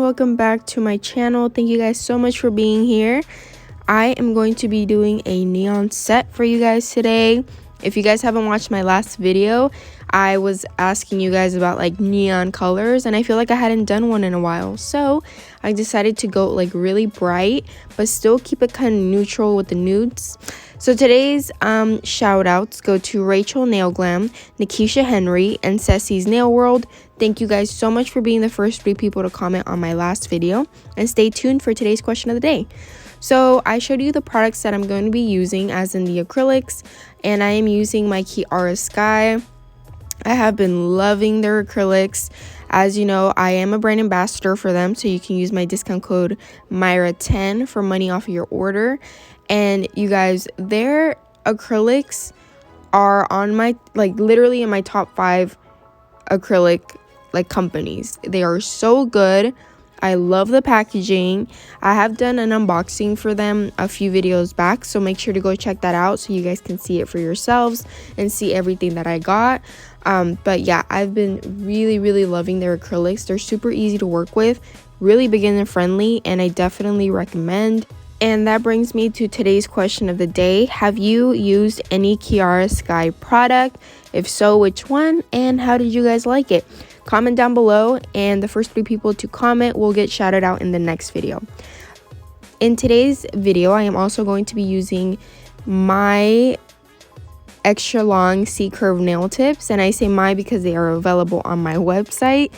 welcome back to my channel. Thank you guys so much for being here. I am going to be doing a neon set for you guys today. If you guys haven't watched my last video, I was asking you guys about like neon colors, and I feel like I hadn't done one in a while, so I decided to go like really bright but still keep it kind of neutral with the nudes. So today's shout outs go to Rachel Nail Glam, Nikisha Henry, and Ceci's Nail World. Thank you guys so much for being the first 3 people to comment on my last video, and stay tuned for today's question of the day. So I showed you the products that I'm going to be using, as in the acrylics, and I am using my Kiara Sky. I have been loving their acrylics. As you know, I am a brand ambassador for them, so you can use my discount code Myra10 for money off of your order. And you guys, their acrylics are on my, like, literally in my top 5 acrylic like companies. They are so good. I love the packaging. I have done an unboxing for them a few videos back, so make sure to go check that out so you guys can see it for yourselves and see everything that I got. But yeah, I've been really loving their acrylics. They're super easy to work with, really beginner friendly, and I definitely recommend. And that brings me to today's question of the day. Have you used any Kiara Sky product? If so, which one, and how did you guys like it? Comment down below, and the first 3 people to comment will get shouted out in the next video. In today's video, I am also going to be using my extra long C-curve nail tips, and I say my because they are available on my website,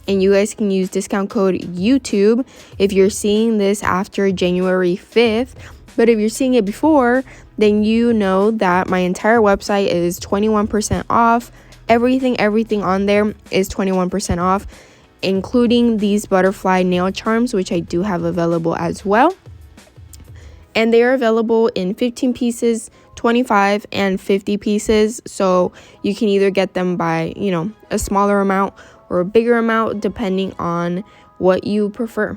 and you guys can use discount code YouTube if you're seeing this after January 5th. But if you're seeing it before, then you know that my entire website is 21% off. Everything on there is 21% off, including these butterfly nail charms, which I do have available as well. And they are available in 15 pieces, 25 and 50 pieces. So you can either get them by, you know, a smaller amount or a bigger amount, depending on what you prefer.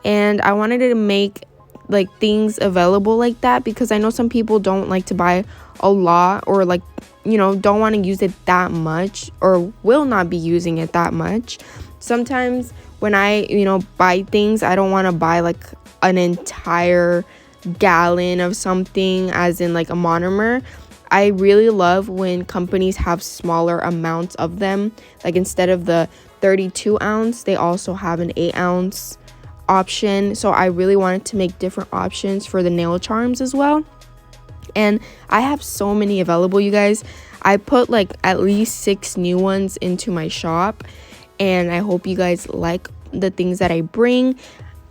And I wanted to make like things available like that because I know some people don't like to buy a lot, or like, you know, don't want to use it that much, or will not be using it that much. Sometimes when I, you know, buy things, I don't want to buy like an entire gallon of something, as in like a monomer. I really love when companies have smaller amounts of them. Like instead of the 32 ounce, they also have an 8 ounce option. So I really wanted to make different options for the nail charms as well. And I have so many available, you guys. I put like at least 6 new ones into my shop, and I hope you guys like the things that I bring.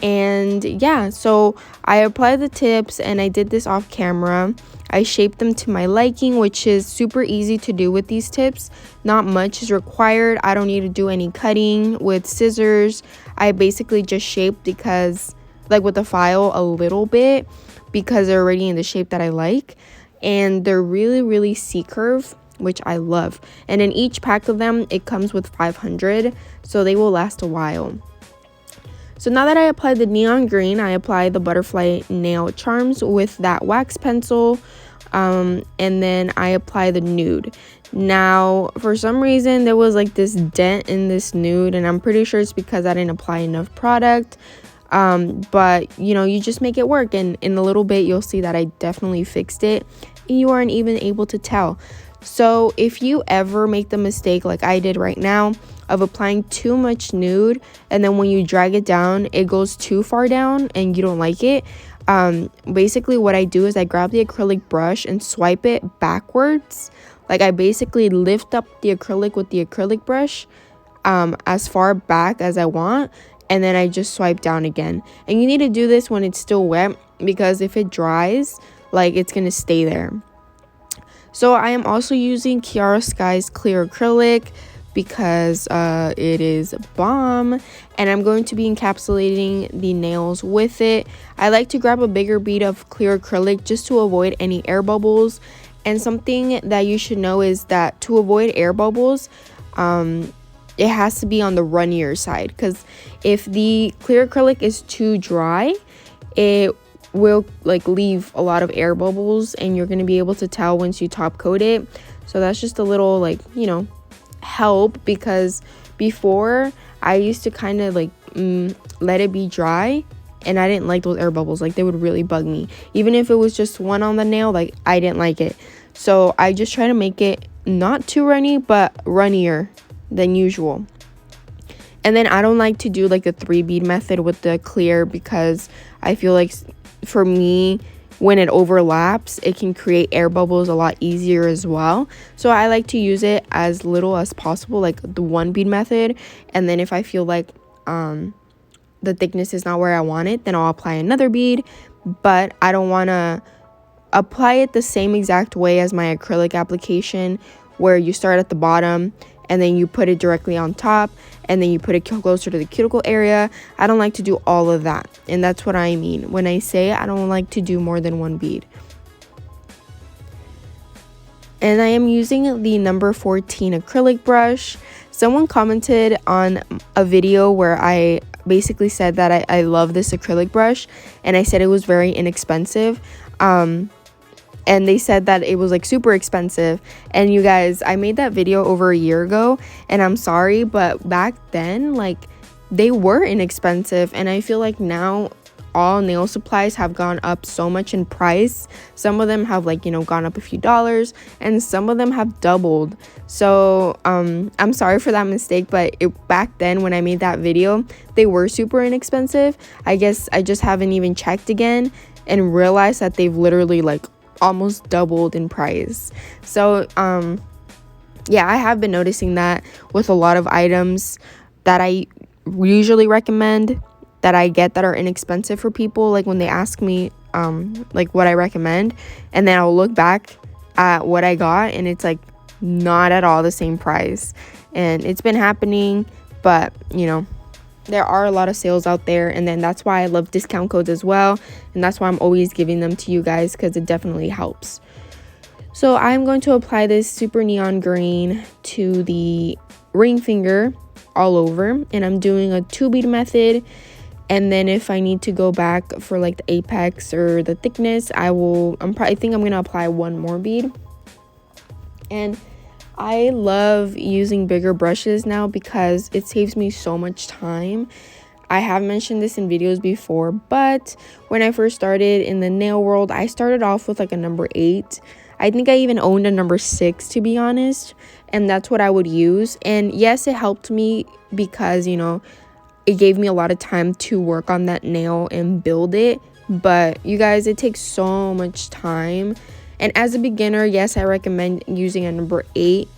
And yeah, so I applied the tips, and I did this off camera. I shaped them to my liking, which is super easy to do with these tips. Not much is required. I don't need to do any cutting with scissors. I basically just shaped, because like with the file, a little bit, because they're already in the shape that I like, and they're really C-curve, which I love. And in each pack of them, it comes with 500, so they will last a while. So now that I applied the neon green, I applied the butterfly nail charms with that wax pencil, and then I apply the nude. Now, for some reason, there was like this dent in this nude, and I'm pretty sure it's because I didn't apply enough product. But you know, you just make it work, and in a little bit you'll see that I definitely fixed it, and you aren't even able to tell. So if you ever make the mistake like I did right now of applying too much nude, and then when you drag it down it goes too far down and you don't like it, basically what I do is I grab the acrylic brush and swipe it backwards. Like I basically lift up the acrylic with the acrylic brush as far back as I want, and then I just swipe down again. And you need to do this when it's still wet, because if it dries, like, it's gonna stay there. So I am also using Kiara Sky's clear acrylic because it is bomb, and I'm going to be encapsulating the nails with it. I like to grab a bigger bead of clear acrylic just to avoid any air bubbles. And something that you should know is that to avoid air bubbles, it has to be on the runnier side, because if the clear acrylic is too dry, it will like leave a lot of air bubbles, and you're going to be able to tell once you top coat it. So that's just a little, like, you know, help, because before I used to kind of like let it be dry, and I didn't like those air bubbles. Like, they would really bug me. Even if it was just one on the nail, like, I didn't like it. So I just try to make it not too runny, but runnier than usual. And then I don't like to do like the 3 bead method with the clear, because I feel like for me, when it overlaps, it can create air bubbles a lot easier as well. So I like to use it as little as possible, like the 1 bead method. And then if I feel like the thickness is not where I want it, then I'll apply another bead. But I don't want to apply it the same exact way as my acrylic application, where you start at the bottom and then you put it directly on top, and then you put it closer to the cuticle area. I don't like to do all of that, and that's what I mean when I say I don't like to do more than 1 bead. And I am using the number 14 acrylic brush. Someone commented on a video where I basically said that I love this acrylic brush, and I said it was very inexpensive. And they said that it was like super expensive. And you guys, I made that video over a year ago, and I'm sorry, but back then, like, they were inexpensive. And I feel like now all nail supplies have gone up so much in price. Some of them have, like, you know, gone up a few dollars, and some of them have doubled. So I'm sorry for that mistake, but back then when I made that video, they were super inexpensive. I guess I just haven't even checked again and realized that they've literally like almost doubled in price. So yeah, I have been noticing that with a lot of items that I usually recommend, that I get that are inexpensive for people, like when they ask me like what I recommend, and then I'll look back at what I got and it's like not at all the same price. And it's been happening, but you know, there are a lot of sales out there, and then that's why I love discount codes as well, and that's why I'm always giving them to you guys, because it definitely helps. So I'm going to apply this super neon green to the ring finger all over, and I'm doing a 2 bead method. And then if I need to go back for like the apex or the thickness, I think I'm gonna apply 1 more bead. And I love using bigger brushes now because it saves me so much time. I have mentioned this in videos before, but when I first started in the nail world, I started off with like a number 8. I think I even owned a number 6, to be honest, and that's what I would use. And yes, it helped me because, you know, it gave me a lot of time to work on that nail and build it. But you guys, it takes so much time. And as a beginner, yes, I recommend using a number 8.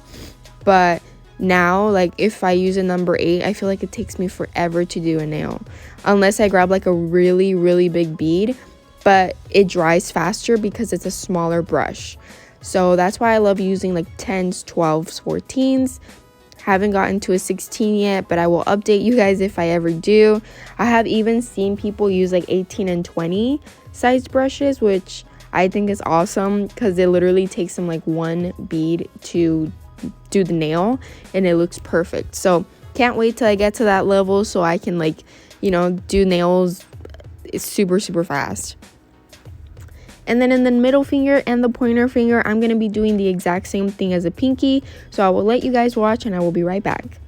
But now, like, if I use a number 8, I feel like it takes me forever to do a nail. Unless I grab like a really, really big bead. But it dries faster because it's a smaller brush. So that's why I love using like 10s, 12s, 14s. Haven't gotten to a 16 yet, but I will update you guys if I ever do. I have even seen people use like 18 and 20 size brushes, which I think is awesome because it literally takes them like 1 bead to do the nail and it looks perfect. So can't wait till I get to that level so I can, like, you know, do nails super fast. And then in the middle finger and the pointer finger, I'm going to be doing the exact same thing as a pinky. So I will let you guys watch and I will be right back.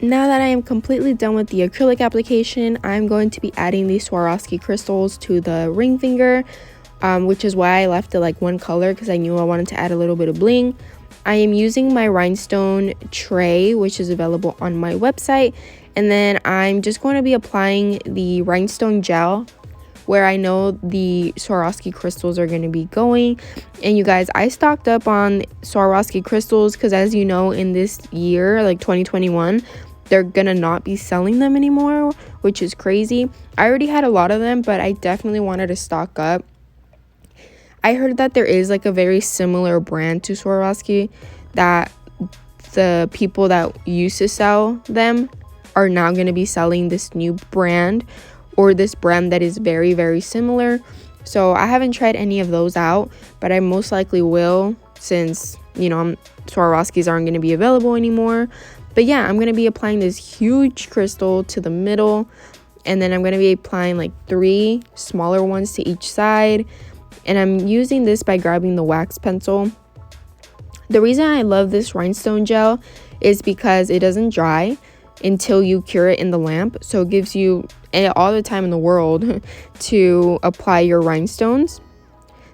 Now that I am completely done with the acrylic application, I'm going to be adding these Swarovski crystals to the ring finger, which is why I left it like one color, because I knew I wanted to add a little bit of bling. I am using my rhinestone tray, which is available on my website, and then I'm just going to be applying the rhinestone gel where I know the Swarovski crystals are going to be going. And you guys, I stocked up on Swarovski crystals because, as you know, in this year, like 2021, they're gonna not be selling them anymore, which is crazy. I already had a lot of them, but I definitely wanted to stock up. I heard that there is like a very similar brand to Swarovski that the people that used to sell them are now going to be selling this new brand, or this brand that is very, very similar. So I haven't tried any of those out, but I most likely will, since, you know, Swarovskis aren't going to be available anymore. But yeah, I'm going to be applying this huge crystal to the middle, and then I'm going to be applying like 3 smaller ones to each side. And I'm using this by grabbing the wax pencil. The reason I love this rhinestone gel is because it doesn't dry until you cure it in the lamp. So it gives you all the time in the world to apply your rhinestones.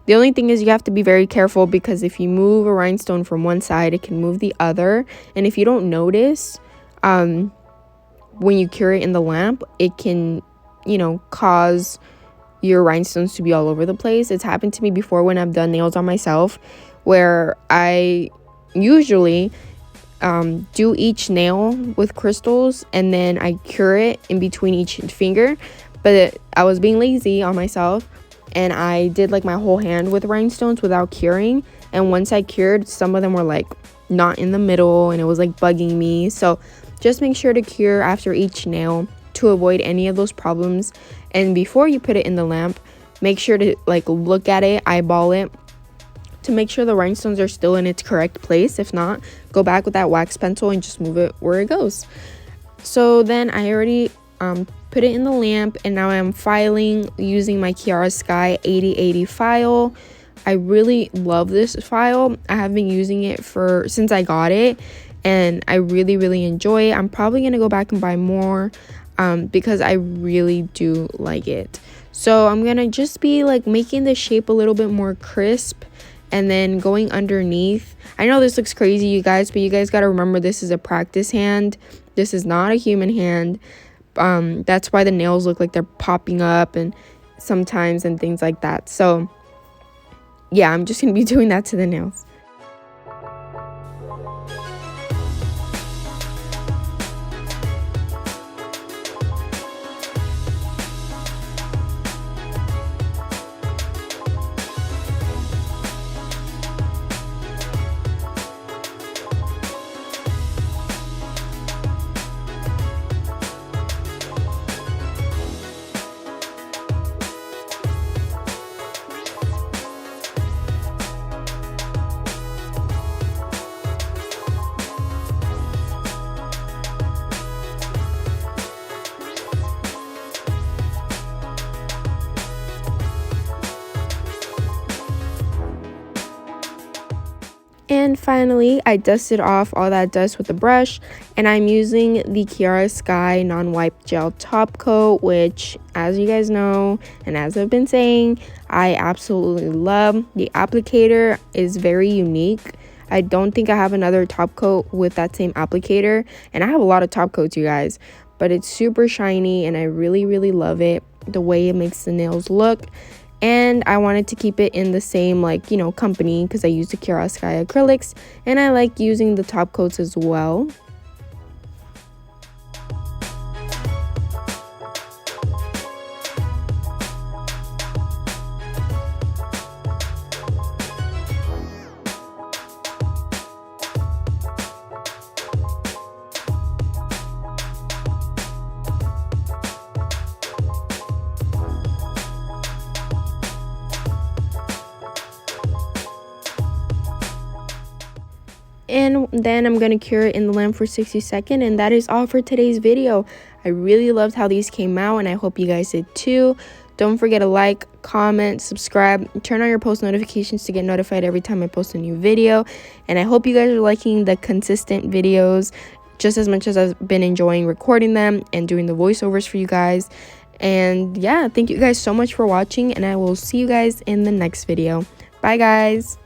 The only thing is you have to be very careful, because if you move a rhinestone from one side, it can move the other. And if you don't notice, when you cure it in the lamp, it can, you know, cause your rhinestones to be all over the place. It's happened to me before when I've done nails on myself, where I usually do each nail with crystals and then I cure it in between each finger. But I was being lazy on myself, and I did like my whole hand with rhinestones without curing. And once I cured, some of them were like not in the middle, and it was like bugging me. So just make sure to cure after each nail to avoid any of those problems. And before you put it in the lamp, make sure to like look at it, eyeball it, to make sure the rhinestones are still in its correct place. If not, go back with that wax pencil and just move it where it goes. So then I already put it in the lamp, and now I'm filing using my Chiara Sky 8080 file. I really love this file. I have been using it since I got it, and I really, really enjoy it. I'm probably gonna go back and buy more because I really do like it. So I'm gonna just be like making the shape a little bit more crisp, and then going underneath. I know this looks crazy, you guys, but you guys got to remember, this is a practice hand. This is not a human hand. That's why the nails look like they're popping up and sometimes and things like that. So yeah, I'm just gonna be doing that to the nails. And finally, I dusted off all that dust with a brush, and I'm using the Chiara Sky non-wipe gel top coat, which, as you guys know and as I've been saying, I absolutely love. The applicator is very unique. I don't think I have another top coat with that same applicator, and I have a lot of top coats, you guys, but it's super shiny and I really, really love it, the way it makes the nails look. And I wanted to keep it in the same, like, you know, company, because I use the Chiara Sky acrylics, and I like using the top coats as well. And then I'm going to cure it in the lamp for 60 seconds. And that is all for today's video. I really loved how these came out, and I hope you guys did too. Don't forget to like, comment, subscribe, turn on your post notifications to get notified every time I post a new video. And I hope you guys are liking the consistent videos. just as much as I've been enjoying recording them and doing the voiceovers for you guys. And yeah, thank you guys so much for watching, and I will see you guys in the next video. Bye guys.